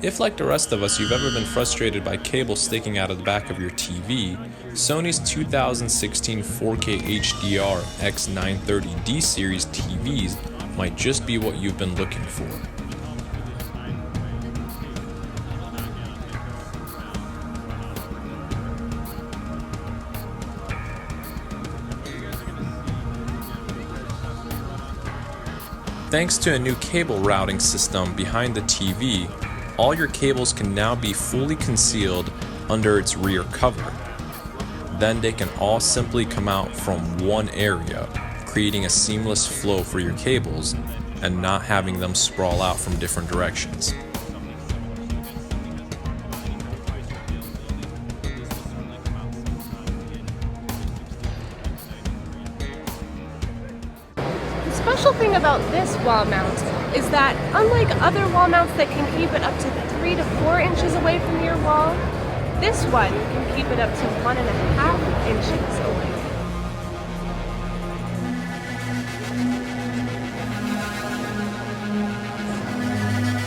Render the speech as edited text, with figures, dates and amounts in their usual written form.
If, like the rest of us, you've ever been frustrated by cables sticking out of the back of your TV, Sony's 2016 4K HDR X930D series TVs might just be what you've been looking for. Thanks to a new cable routing system behind the TV, all your cables can now be fully concealed under its rear cover. Then they can all simply come out from one area, creating a seamless flow for your cables and not having them sprawl out from different directions. The special thing about this wall mount is that, unlike other wall mounts that can keep it up to 3 to 4 inches away from your wall, this one can keep it up to 1.5 inches away.